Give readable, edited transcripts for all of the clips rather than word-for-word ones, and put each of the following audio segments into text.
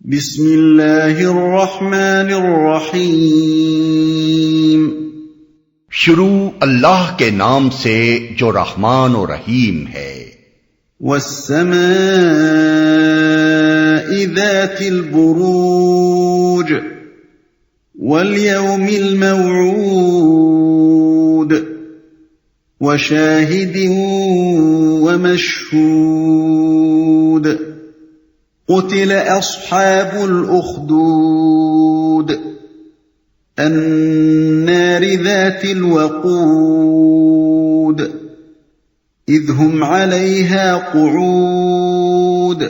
بسم اللہ الرحمن الرحیم۔ شروع اللہ کے نام سے جو رحمان و رحیم ہے۔ والسماء ذات البروج والیوم الموعود وشاہد ومشہود قتل اصحاب الاخدود النار ذات الوقود اذ هم عليها قعود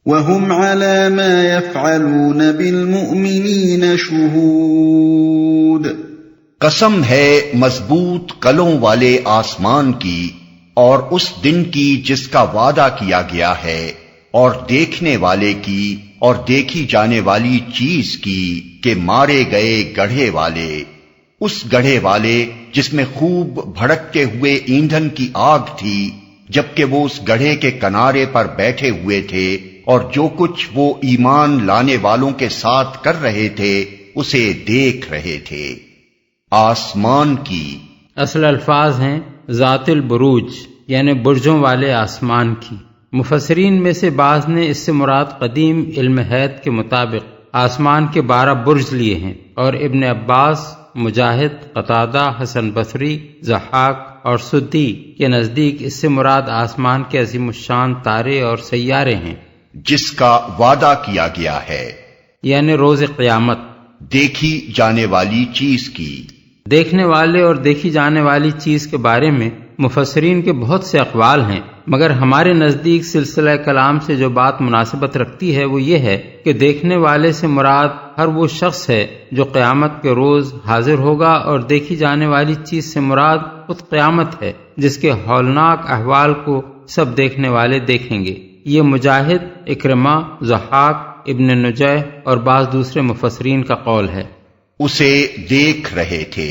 وهم على ما يفعلون بالمؤمنين شهود۔ قسم ہے مضبوط کلوں والے آسمان کی اور اس دن کی جس کا وعدہ کیا گیا ہے، اور دیکھنے والے کی اور دیکھی جانے والی چیز کی کہ مارے گئے گڑھے والے، اس گڑھے والے جس میں خوب بھڑکتے ہوئے ایندھن کی آگ تھی، جبکہ وہ اس گڑھے کے کنارے پر بیٹھے ہوئے تھے، اور جو کچھ وہ ایمان لانے والوں کے ساتھ کر رہے تھے اسے دیکھ رہے تھے۔ آسمان کی اصل الفاظ ہیں ذات البروج، یعنی برجوں والے آسمان کی۔ مفسرین میں سے بعض نے اس سے مراد قدیم علم ہیئت کے مطابق آسمان کے 12 برج لیے ہیں، اور ابن عباس، مجاہد، قتادہ، حسن بصری، ضحاک اور سدی کے نزدیک اس سے مراد آسمان کے عظیم الشان تارے اور سیارے ہیں، جس کا وعدہ کیا گیا ہے، یعنی روز قیامت، دیکھی جانے والی چیز کی۔ دیکھنے والے اور دیکھی جانے والی چیز کے بارے میں مفسرین کے بہت سے اقوال ہیں، مگر ہمارے نزدیک سلسلہ کلام سے جو بات مناسبت رکھتی ہے وہ یہ ہے کہ دیکھنے والے سے مراد ہر وہ شخص ہے جو قیامت کے روز حاضر ہوگا، اور دیکھی جانے والی چیز سے مراد خود قیامت ہے جس کے ہولناک احوال کو سب دیکھنے والے دیکھیں گے۔ یہ مجاہد، اکرمہ، ضحاک، ابن نجیح اور بعض دوسرے مفسرین کا قول ہے۔ اسے دیکھ رہے تھے۔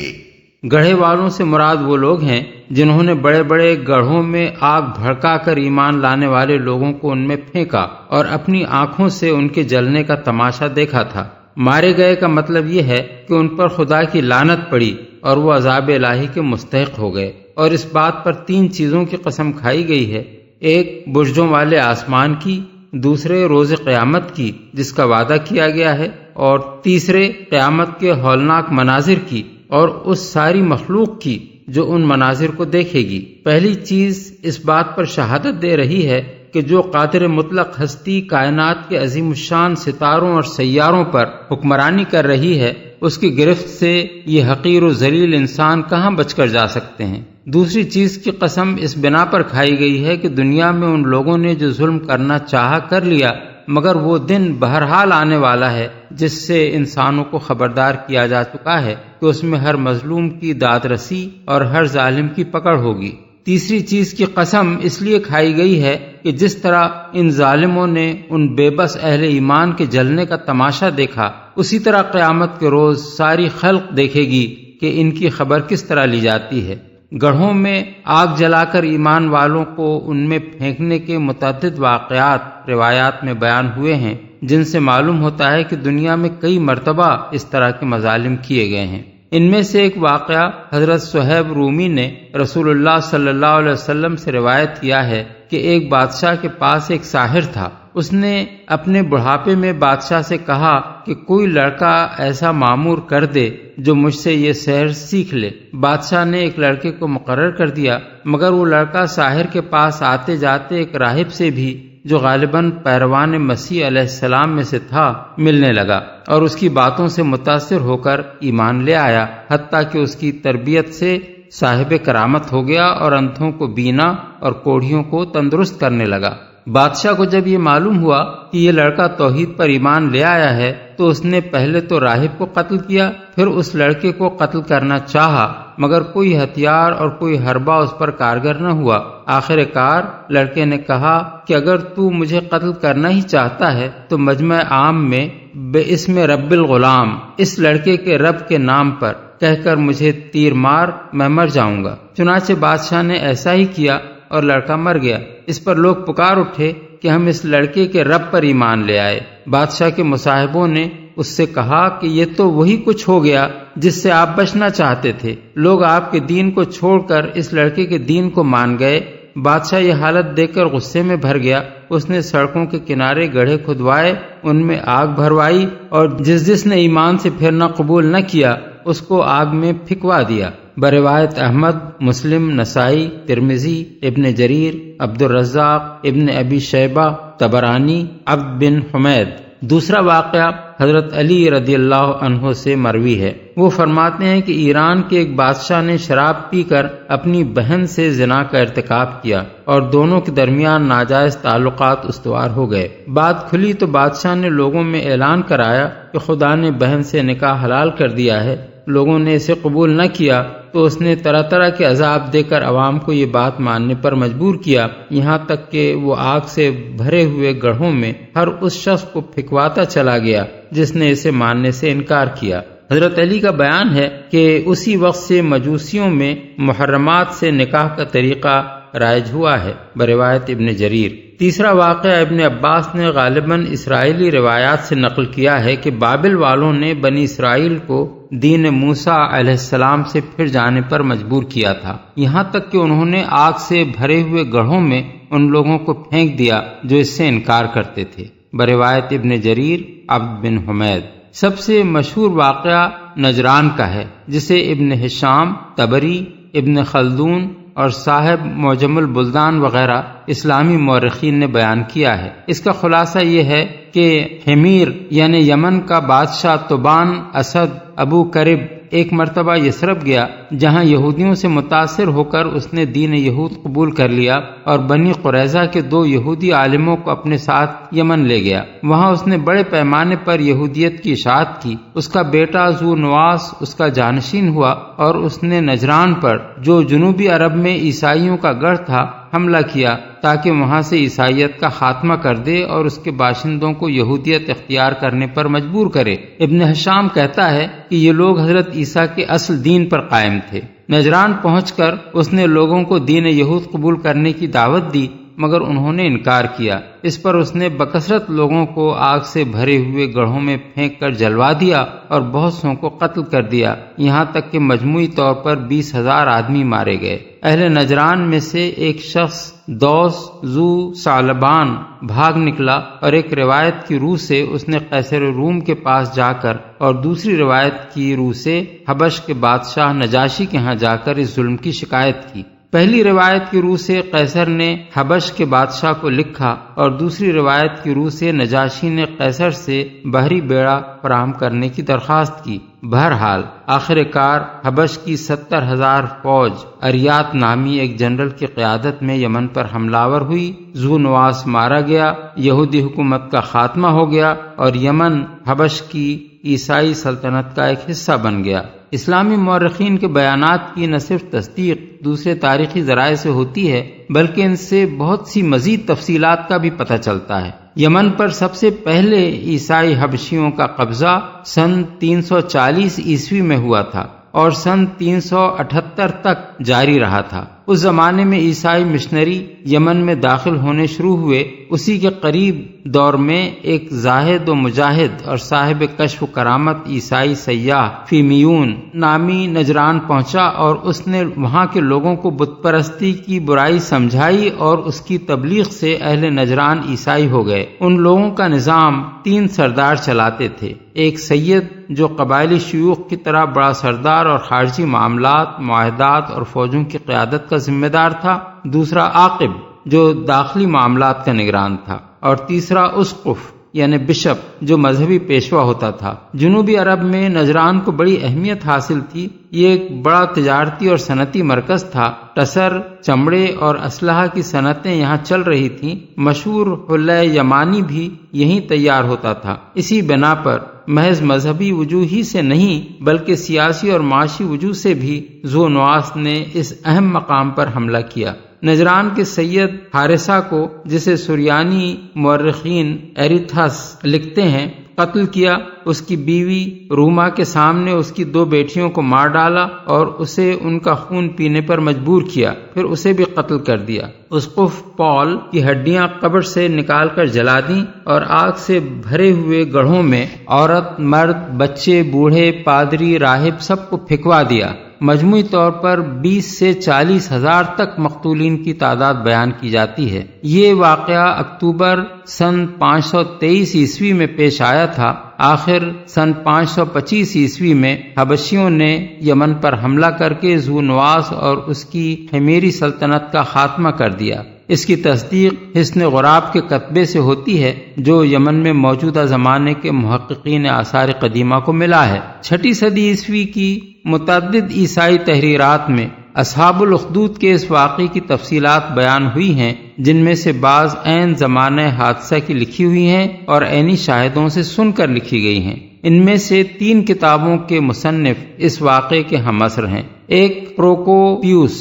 گڑھے والوں سے مراد وہ لوگ ہیں جنہوں نے بڑے بڑے گڑھوں میں آگ بھڑکا کر ایمان لانے والے لوگوں کو ان میں پھینکا اور اپنی آنکھوں سے ان کے جلنے کا تماشا دیکھا تھا۔ مارے گئے کا مطلب یہ ہے کہ ان پر خدا کی لعنت پڑی اور وہ عذاب الہی کے مستحق ہو گئے، اور اس بات پر 3 چیزوں کی قسم کھائی گئی ہے: ایک برجوں والے آسمان کی، دوسرے روز قیامت کی جس کا وعدہ کیا گیا ہے، اور تیسرے قیامت کے ہولناک مناظر کی اور اس ساری مخلوق کی جو ان مناظر کو دیکھے گی۔ پہلی چیز اس بات پر شہادت دے رہی ہے کہ جو قادر مطلق ہستی کائنات کے عظیم الشان ستاروں اور سیاروں پر حکمرانی کر رہی ہے، اس کی گرفت سے یہ حقیر و ذلیل انسان کہاں بچ کر جا سکتے ہیں۔ دوسری چیز کی قسم اس بنا پر کھائی گئی ہے کہ دنیا میں ان لوگوں نے جو ظلم کرنا چاہا کر لیا، مگر وہ دن بہرحال آنے والا ہے جس سے انسانوں کو خبردار کیا جا چکا ہے کہ اس میں ہر مظلوم کی داد رسی اور ہر ظالم کی پکڑ ہوگی۔ تیسری چیز کی قسم اس لیے کھائی گئی ہے کہ جس طرح ان ظالموں نے ان بے بس اہل ایمان کے جلنے کا تماشا دیکھا، اسی طرح قیامت کے روز ساری خلق دیکھے گی کہ ان کی خبر کس طرح لی جاتی ہے۔ گڑھوں میں آگ جلا کر ایمان والوں کو ان میں پھینکنے کے متعدد واقعات روایات میں بیان ہوئے ہیں، جن سے معلوم ہوتا ہے کہ دنیا میں کئی مرتبہ اس طرح کے مظالم کیے گئے ہیں۔ ان میں سے ایک واقعہ حضرت صہیب رومی نے رسول اللہ صلی اللہ علیہ وسلم سے روایت کیا ہے کہ ایک بادشاہ کے پاس ایک ساحر تھا۔ اس نے اپنے بڑھاپے میں بادشاہ سے کہا کہ کوئی لڑکا ایسا مامور کر دے جو مجھ سے یہ سحر سیکھ لے۔ بادشاہ نے ایک لڑکے کو مقرر کر دیا، مگر وہ لڑکا ساحر کے پاس آتے جاتے ایک راہب سے بھی جو غالباً پیروان مسیح علیہ السلام میں سے تھا ملنے لگا، اور اس کی باتوں سے متاثر ہو کر ایمان لے آیا، حتیٰ کہ اس کی تربیت سے صاحب کرامت ہو گیا اور اندھوں کو بینا اور کوڑھیوں کو تندرست کرنے لگا۔ بادشاہ کو جب یہ معلوم ہوا کہ یہ لڑکا توحید پر ایمان لے آیا ہے تو اس نے پہلے تو راہب کو قتل کیا، پھر اس لڑکے کو قتل کرنا چاہا، مگر کوئی ہتھیار اور کوئی حربہ اس پر کارگر نہ ہوا۔ آخر کار لڑکے نے کہا کہ اگر تو مجھے قتل کرنا ہی چاہتا ہے تو مجمع عام میں باسم رب الغلام، اس لڑکے کے رب کے نام پر کہہ کر مجھے تیر مار، میں مر جاؤں گا۔ چنانچہ بادشاہ نے ایسا ہی کیا اور لڑکا مر گیا۔ اس پر لوگ پکار اٹھے کہ ہم اس لڑکے کے رب پر ایمان لے آئے۔ بادشاہ کے مصاحبوں نے اس سے کہا کہ یہ تو وہی کچھ ہو گیا جس سے آپ بچنا چاہتے تھے، لوگ آپ کے دین کو چھوڑ کر اس لڑکے کے دین کو مان گئے۔ بادشاہ یہ حالت دیکھ کر غصے میں بھر گیا، اس نے سڑکوں کے کنارے گڑھے کھدوائے، ان میں آگ بھروائی اور جس نے ایمان سے پھرنا قبول نہ کیا اس کو آگ میں پھینکوا دیا۔ بروایت احمد، مسلم، نسائی، ترمذی، ابن جریر، عبد الرزاق، ابن ابی شیبہ، طبرانی، عبد بن حمید۔ دوسرا واقعہ حضرت علی رضی اللہ عنہ سے مروی ہے۔ وہ فرماتے ہیں کہ ایران کے ایک بادشاہ نے شراب پی کر اپنی بہن سے زنا کا ارتکاب کیا اور دونوں کے درمیان ناجائز تعلقات استوار ہو گئے۔ بات کھلی تو بادشاہ نے لوگوں میں اعلان کرایا کہ خدا نے بہن سے نکاح حلال کر دیا ہے۔ لوگوں نے اسے قبول نہ کیا تو اس نے طرح طرح کے عذاب دے کر عوام کو یہ بات ماننے پر مجبور کیا، یہاں تک کہ وہ آگ سے بھرے ہوئے گڑھوں میں ہر اس شخص کو پھینکواتا چلا گیا جس نے اسے ماننے سے انکار کیا۔ حضرت علی کا بیان ہے کہ اسی وقت سے مجوسیوں میں محرمات سے نکاح کا طریقہ رائج ہوا ہے، بروایت ابن جریر۔ تیسرا واقعہ ابن عباس نے غالباً اسرائیلی روایات سے نقل کیا ہے کہ بابل والوں نے بنی اسرائیل کو دین موسیٰ علیہ السلام سے پھر جانے پر مجبور کیا تھا، یہاں تک کہ انہوں نے آگ سے بھرے ہوئے گڑھوں میں ان لوگوں کو پھینک دیا جو اس سے انکار کرتے تھے، بروایت ابن جریر، عبد بن حمید۔ سب سے مشہور واقعہ نجران کا ہے، جسے ابن ہشام، طبری، ابن خلدون اور صاحب معجم البلدان وغیرہ اسلامی مورخین نے بیان کیا ہے۔ اس کا خلاصہ یہ ہے کہ حمیر یعنی یمن کا بادشاہ طبان اسد ابو کرب ایک مرتبہ یثرب گیا، جہاں یہودیوں سے متاثر ہو کر اس نے دین یہود قبول کر لیا اور بنی قریظہ کے 2 یہودی عالموں کو اپنے ساتھ یمن لے گیا۔ وہاں اس نے بڑے پیمانے پر یہودیت کی اشاعت کی۔ اس کا بیٹا ذو نواس اس کا جانشین ہوا اور اس نے نجران پر، جو جنوبی عرب میں عیسائیوں کا گڑھ تھا، حملہ کیا تاکہ وہاں سے عیسائیت کا خاتمہ کر دے اور اس کے باشندوں کو یہودیت اختیار کرنے پر مجبور کرے۔ ابن ہشام کہتا ہے کہ یہ لوگ حضرت عیسیٰ کے اصل دین پر قائم تھے۔ نجران پہنچ کر اس نے لوگوں کو دین یہود قبول کرنے کی دعوت دی، مگر انہوں نے انکار کیا۔ اس پر اس نے بکثرت لوگوں کو آگ سے بھرے ہوئے گڑھوں میں پھینک کر جلوا دیا اور بہت سوں کو قتل کر دیا، یہاں تک کہ مجموعی طور پر 20,000 آدمی مارے گئے۔ اہل نجران میں سے ایک شخص دوس ذو ثعلبان بھاگ نکلا اور ایک روایت کی روح سے اس نے قیصر روم کے پاس جا کر اور دوسری روایت کی روح سے حبش کے بادشاہ نجاشی کے ہاں جا کر اس ظلم کی شکایت کی۔ پہلی روایت کی روح سے قیصر نے حبش کے بادشاہ کو لکھا اور دوسری روایت کی روح سے نجاشی نے قیصر سے بحری بیڑا فراہم کرنے کی درخواست کی۔ بہرحال آخر کار حبش کی 70,000 فوج اریات نامی ایک جنرل کی قیادت میں یمن پر حملہ آور ہوئی، ذو نواس مارا گیا، یہودی حکومت کا خاتمہ ہو گیا اور یمن حبش کی عیسائی سلطنت کا ایک حصہ بن گیا۔ اسلامی مورخین کے بیانات کی نہ صرف تصدیق دوسرے تاریخی ذرائع سے ہوتی ہے بلکہ ان سے بہت سی مزید تفصیلات کا بھی پتہ چلتا ہے۔ یمن پر سب سے پہلے عیسائی حبشیوں کا قبضہ سن 340 عیسوی میں ہوا تھا اور سن 378 تک جاری رہا تھا۔ اس زمانے میں عیسائی مشنری یمن میں داخل ہونے شروع ہوئے۔ اسی کے قریب دور میں ایک زاہد و مجاہد اور صاحب کشف و کرامت عیسائی سیاح فیمیون نامی نجران پہنچا اور اس نے وہاں کے لوگوں کو بت پرستی کی برائی سمجھائی اور اس کی تبلیغ سے اہل نجران عیسائی ہو گئے۔ ان لوگوں کا نظام 3 سردار چلاتے تھے، ایک سید جو قبائلی شیوخ کی طرح بڑا سردار اور خارجی معاملات، معاہدات اور فوجوں کی قیادت کا ذمہ دار تھا، دوسرا عاقب جو داخلی معاملات کا نگران تھا، اور تیسرا اسقف یعنی بشپ جو مذہبی پیشوا ہوتا تھا۔ جنوبی عرب میں نجران کو بڑی اہمیت حاصل تھی، یہ ایک بڑا تجارتی اور صنعتی مرکز تھا۔ ٹسر، چمڑے اور اسلحہ کی صنعتیں یہاں چل رہی تھیں، مشہور حلہ یمانی بھی یہیں تیار ہوتا تھا۔ اسی بنا پر محض مذہبی وجوہ ہی سے نہیں بلکہ سیاسی اور معاشی وجوہ سے بھی ذو نواس نے اس اہم مقام پر حملہ کیا۔ نجران کے سید حارثہ کو، جسے سریانی مورخین ایریتھس لکھتے ہیں، قتل کیا اس کی بیوی روما کے سامنے اس کی 2 بیٹیوں کو مار ڈالا اور اسے ان کا خون پینے پر مجبور کیا، پھر اسے بھی قتل کر دیا۔ اسقف پال کی ہڈیاں قبر سے نکال کر جلا دیں اور آگ سے بھرے ہوئے گڑھوں میں عورت، مرد، بچے، بوڑھے، پادری، راہب سب کو پھینکوا دیا۔ مجموعی طور پر 20 سے 40 ہزار تک مقتولین کی تعداد بیان کی جاتی ہے۔ یہ واقعہ اکتوبر سن 523 عیسوی میں پیش آیا تھا۔ آخر سن 525 عیسوی میں حبشیوں نے یمن پر حملہ کر کے ذو نواس اور اس کی حمیری سلطنت کا خاتمہ کر دیا۔ اس کی تصدیق حصن غراب کے کتبے سے ہوتی ہے جو یمن میں موجودہ زمانے کے محققین آثار قدیمہ کو ملا ہے۔ 6 صدی عیسوی کی متعدد عیسائی تحریرات میں اصحاب الاخدود کے اس واقعے کی تفصیلات بیان ہوئی ہیں، جن میں سے بعض عین زمانہ حادثہ کی لکھی ہوئی ہیں اور عینی شاہدوں سے سن کر لکھی گئی ہیں۔ ان میں سے 3 کتابوں کے مصنف اس واقعے کے ہم عصر ہیں۔ ایک پروکوپیوس،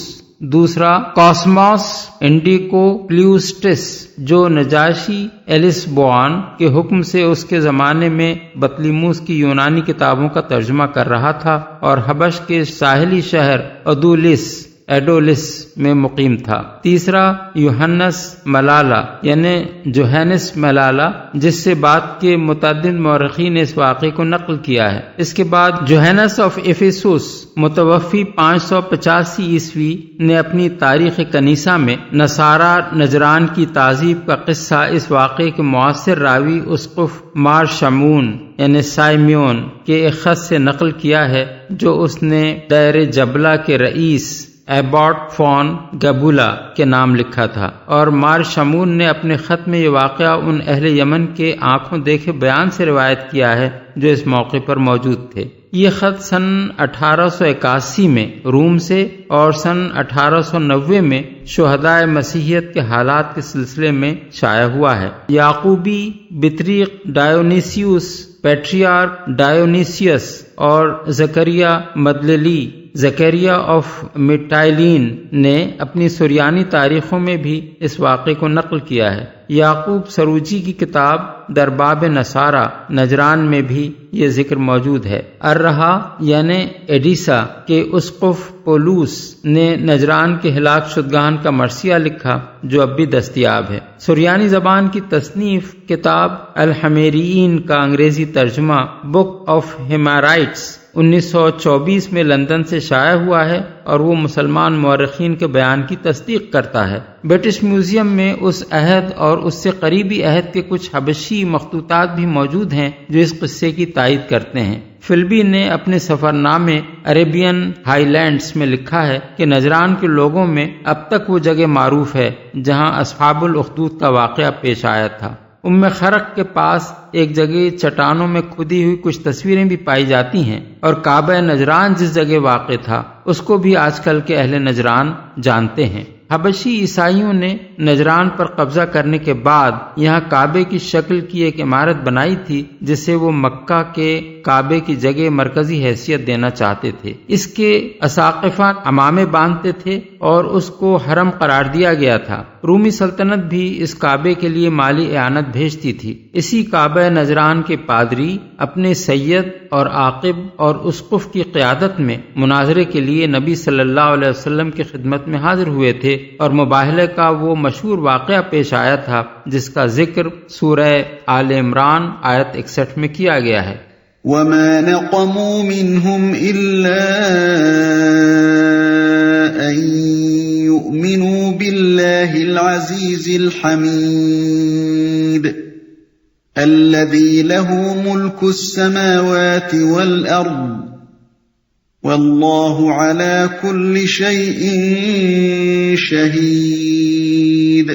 دوسرا کاسموس انڈیکوپلیوسٹس جو نجاشی ایلسبوان کے حکم سے اس کے زمانے میں بطلیموس کی یونانی کتابوں کا ترجمہ کر رہا تھا اور حبش کے ساحلی شہر ایڈولس میں مقیم تھا۔ تیسرا یوحنس ملالہ یعنی جوہانس ملالہ، جس سے بعد کے متعدد مورخین نے اس واقعے کو نقل کیا ہے۔ اس کے بعد جوہانس آف ایفیسوس متوفی 585 عیسوی نے اپنی تاریخ کنیسہ میں نصارہ نجران کی تہذیب کا قصہ اس واقعے کے معاصر راوی اسقف مار شمون یعنی سائمیون کے ایک خط سے نقل کیا ہے جو اس نے دیر جبلہ کے رئیس ایباٹ فون گبولا کے نام لکھا تھا، اور مار شمون نے اپنے خط میں یہ واقعہ ان اہل یمن کے آنکھوں دیکھے بیان سے روایت کیا ہے جو اس موقع پر موجود تھے۔ یہ خط سن 1881 میں روم سے اور سن 1890 میں شہدائے مسیحیت کے حالات کے سلسلے میں شائع ہوا ہے۔ یعقوبی بطریق ڈایونیسیوس، پیٹریارک ڈایونیسیس اور زکریہ مدللی زکریہ آف میٹائلین نے اپنی سریانی تاریخوں میں بھی اس واقعے کو نقل کیا ہے۔ یعقوب سروجی کی کتاب درباب نصارہ نجران میں بھی یہ ذکر موجود ہے۔ الرہا یعنی ایڈیسا کے اسقف پولوس نے نجران کے ہلاک شدگان کا مرثیہ لکھا جو اب بھی دستیاب ہے۔ سریانی زبان کی تصنیف کتاب الحمیریین کا انگریزی ترجمہ بک آف ہیمارائٹس 1924 میں لندن سے شائع ہوا ہے اور وہ مسلمان مورخین کے بیان کی تصدیق کرتا ہے۔ برٹش میوزیم میں اس عہد اور اس سے قریبی عہد کے کچھ حبشی مخطوطات بھی موجود ہیں جو اس قصے کی تائید کرتے ہیں۔ فلبی نے اپنے سفر نامے عربین ہائی لینڈز میں لکھا ہے کہ نجران کے لوگوں میں اب تک وہ جگہ معروف ہے جہاں اصحاب الاخدود کا واقعہ پیش آیا تھا۔ خرق کے پاس ایک جگہ چٹانوں میں کھدی ہوئی کچھ تصویریں بھی پائی جاتی ہیں، اور کعبہ نجران جس جگہ واقع تھا اس کو بھی آج کل کے اہل نجران جانتے ہیں۔ حبشی عیسائیوں نے نجران پر قبضہ کرنے کے بعد یہاں کعبے کی شکل کی ایک عمارت بنائی تھی جسے وہ مکہ کے کعبے کی جگہ مرکزی حیثیت دینا چاہتے تھے۔ اس کے اساقفہ عمامے باندھتے تھے اور اس کو حرم قرار دیا گیا تھا۔ رومی سلطنت بھی اس کعبے کے لیے مالی اعانت بھیجتی تھی۔ اسی کعبہ نجران کے پادری اپنے سید اور عاقب اور اسقف کی قیادت میں مناظرے کے لیے نبی صلی اللہ علیہ وسلم کی خدمت میں حاضر ہوئے تھے، اور مباہلے کا وہ مشہور واقعہ پیش آیا تھا جس کا ذکر سورہ آل عمران آیت 61 میں کیا گیا ہے۔ وَمَا نَقَمُوا مِنْهُمْ إِلَّا أَن يُؤْمِنُوا بِاللَّهِ الْعَزِيزِ الْحَمِيدِ الَّذِي لَهُ مُلْكُ السَّمَاوَاتِ وَالْأَرْضِ وَاللَّهُ عَلَى كُلِّ شَيْءٍ شَهِيدٌ۔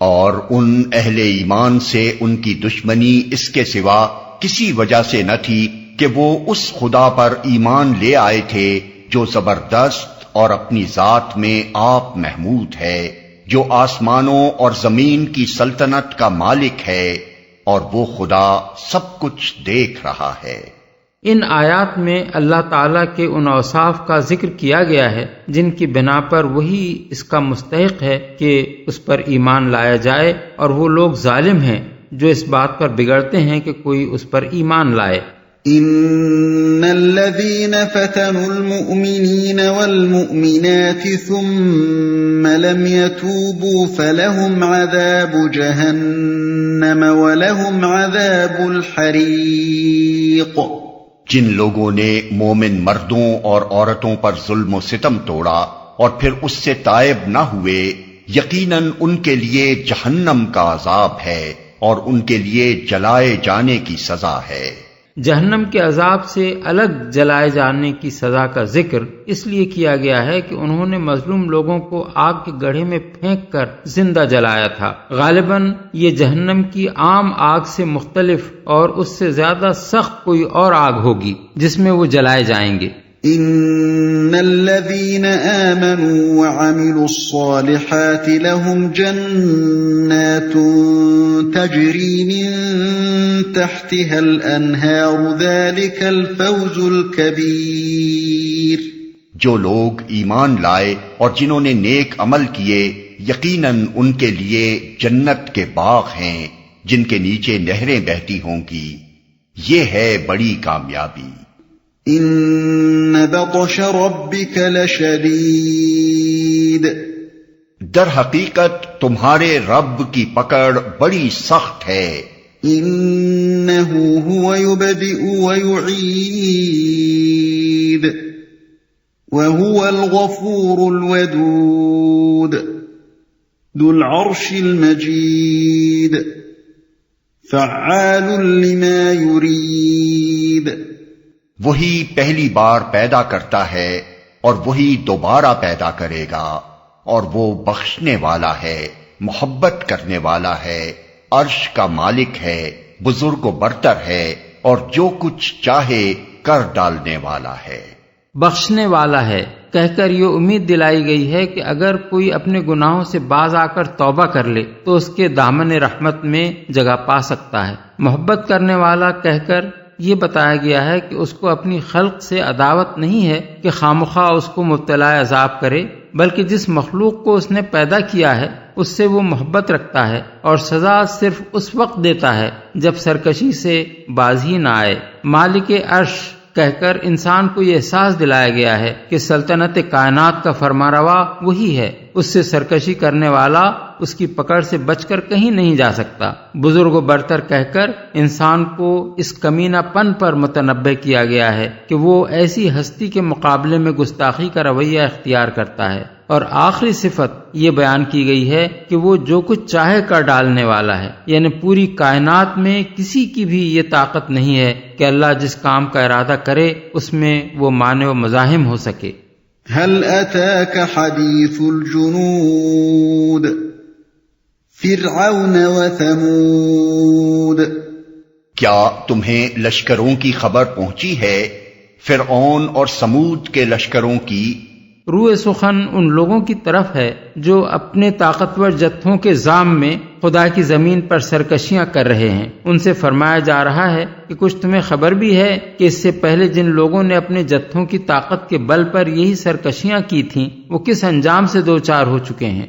اور ان اہل ایمان سے ان کی دشمنی اس کے سوا کسی وجہ سے نہ تھی کہ وہ اس خدا پر ایمان لے آئے تھے جو زبردست اور اپنی ذات میں آپ محمود ہے، جو آسمانوں اور زمین کی سلطنت کا مالک ہے، اور وہ خدا سب کچھ دیکھ رہا ہے۔ ان آیات میں اللہ تعالیٰ کے ان اوصاف کا ذکر کیا گیا ہے جن کی بنا پر وہی اس کا مستحق ہے کہ اس پر ایمان لایا جائے، اور وہ لوگ ظالم ہیں جو اس بات پر بگڑتے ہیں کہ کوئی اس پر ایمان لائے۔ ان الذين فتنوا المؤمنين والمؤمنات ثم لم يتوبوا فلهم عذاب جهنم ولهم عذاب الحريق۔ جن لوگوں نے مومن مردوں اور عورتوں پر ظلم و ستم توڑا اور پھر اس سے تائب نہ ہوئے، یقیناً ان کے لیے جہنم کا عذاب ہے اور ان کے لیے جلائے جانے کی سزا ہے۔ جہنم کے عذاب سے الگ جلائے جانے کی سزا کا ذکر اس لیے کیا گیا ہے کہ انہوں نے مظلوم لوگوں کو آگ کے گڑھے میں پھینک کر زندہ جلایا تھا۔ غالباً یہ جہنم کی عام آگ سے مختلف اور اس سے زیادہ سخت کوئی اور آگ ہوگی جس میں وہ جلائے جائیں گے۔ ان الذين آمنوا وعملوا الصالحات لهم جنات تجري من تحتها الانهار ذلك الفوز الكبير۔ جو لوگ ایمان لائے اور جنہوں نے نیک عمل کیے، یقیناً ان کے لیے جنت کے باغ ہیں جن کے نیچے نہریں بہتی ہوں گی، یہ ہے بڑی کامیابی۔ ان بطش ربک لشدید، در حقیقت تمہارے رب کی پکڑ بڑی سخت ہے۔ انه هو يبدئ ويعيد وهو الغفور الودود ذو العرش المجيد فعال لما يريد۔ وہی پہلی بار پیدا کرتا ہے اور وہی دوبارہ پیدا کرے گا، اور وہ بخشنے والا ہے، محبت کرنے والا ہے، عرش کا مالک ہے، بزرگ و برتر ہے، اور جو کچھ چاہے کر ڈالنے والا ہے۔ بخشنے والا ہے کہہ کر یہ امید دلائی گئی ہے کہ اگر کوئی اپنے گناہوں سے باز آ کر توبہ کر لے تو اس کے دامن رحمت میں جگہ پا سکتا ہے۔ محبت کرنے والا کہہ کر یہ بتایا گیا ہے کہ اس کو اپنی خلق سے عداوت نہیں ہے کہ خامخواہ اس کو مبتلا عذاب کرے، بلکہ جس مخلوق کو اس نے پیدا کیا ہے اس سے وہ محبت رکھتا ہے، اور سزا صرف اس وقت دیتا ہے جب سرکشی سے باز ہی نہ آئے۔ مالک عرش کہہ کر انسان کو یہ احساس دلایا گیا ہے کہ سلطنت کائنات کا فرمانروا وہی ہے، اس سے سرکشی کرنے والا اس کی پکڑ سے بچ کر کہیں نہیں جا سکتا۔ بزرگ و برتر کہہ کر انسان کو اس کمینہ پن پر متنبہ کیا گیا ہے کہ وہ ایسی ہستی کے مقابلے میں گستاخی کا رویہ اختیار کرتا ہے، اور آخری صفت یہ بیان کی گئی ہے کہ وہ جو کچھ چاہے کر ڈالنے والا ہے، یعنی پوری کائنات میں کسی کی بھی یہ طاقت نہیں ہے کہ اللہ جس کام کا ارادہ کرے اس میں وہ مانع و مزاحم ہو سکے۔ هل اتاك حدیث الجنود فرعون وثمود، کیا تمہیں لشکروں کی خبر پہنچی ہے، فرعون اور سمود کے لشکروں کی؟ روح سخن ان لوگوں کی طرف ہے جو اپنے طاقتور جتھوں کے ضام میں خدا کی زمین پر سرکشیاں کر رہے ہیں۔ ان سے فرمایا جا رہا ہے کہ کچھ تمہیں خبر بھی ہے کہ اس سے پہلے جن لوگوں نے اپنے جتھوں کی طاقت کے بل پر یہی سرکشیاں کی تھیں وہ کس انجام سے دوچار ہو چکے ہیں۔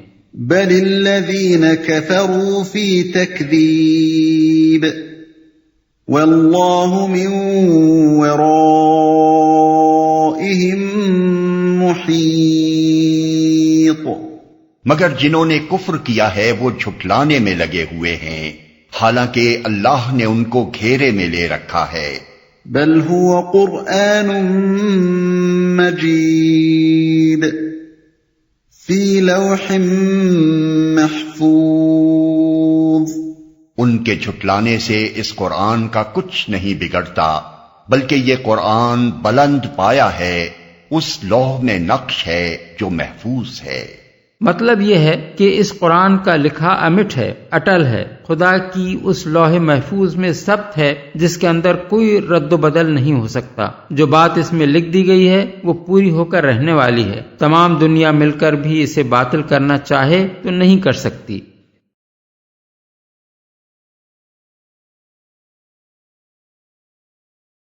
بل الذین کفروا فی تکذیب واللہ من ورائہم محیط، مگر جنہوں نے کفر کیا ہے وہ جھٹلانے میں لگے ہوئے ہیں، حالانکہ اللہ نے ان کو گھیرے میں لے رکھا ہے۔ بل هو قرآن مجید فی لوح محفوظ۔ ان کے جھٹلانے سے اس قرآن کا کچھ نہیں بگڑتا، بلکہ یہ قرآن بلند پایا ہے، اس لوح میں نقش ہے جو محفوظ ہے۔ مطلب یہ ہے کہ اس قرآن کا لکھا امٹ ہے، اٹل ہے، خدا کی اس لوح محفوظ میں ثبت ہے جس کے اندر کوئی رد و بدل نہیں ہو سکتا۔ جو بات اس میں لکھ دی گئی ہے وہ پوری ہو کر رہنے والی ہے، تمام دنیا مل کر بھی اسے باطل کرنا چاہے تو نہیں کر سکتی۔